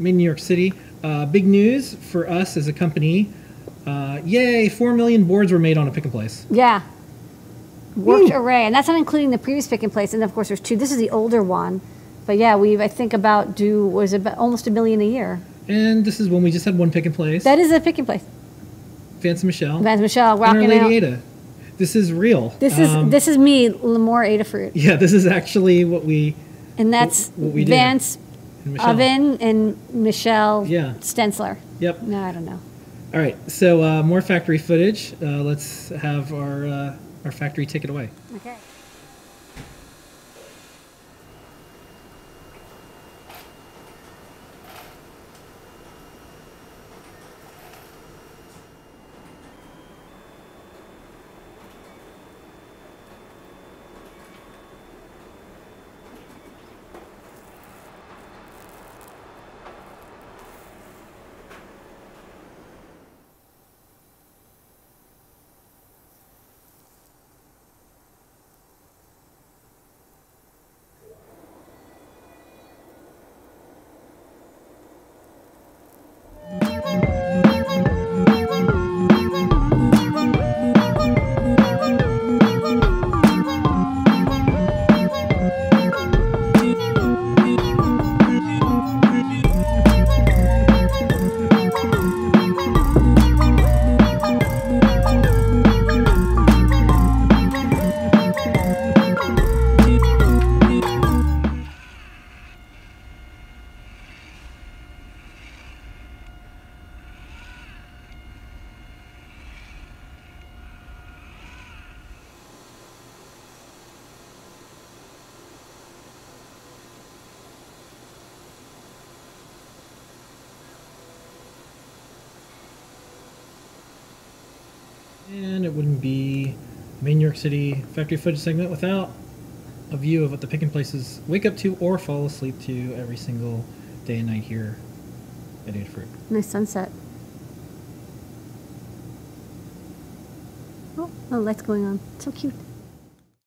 made in New York City. Big news for us as a company. Yay, 4 million boards were made on a pick and place. Yeah. Worked array. And that's not including the previous pick and place. And of course, there's 2. This is the older one. But yeah, I think about almost 1 million a year. And this is when we just had 1 pick and place. That is a pick and place. Fancy Michelle. Rocking Lady out. Ada. This is real. This is me, Lamore Adafruit. Yeah, this is actually what we. And that's what we Vance Oven and Michelle Stencler. Yep. No, I don't know. All right, so more factory footage. Let's have our factory take it away. Okay. And it wouldn't be main New York City factory footage segment without a view of what the pick and places wake up to or fall asleep to every single day and night here at Adafruit. Nice sunset. Oh, light's going on. So cute.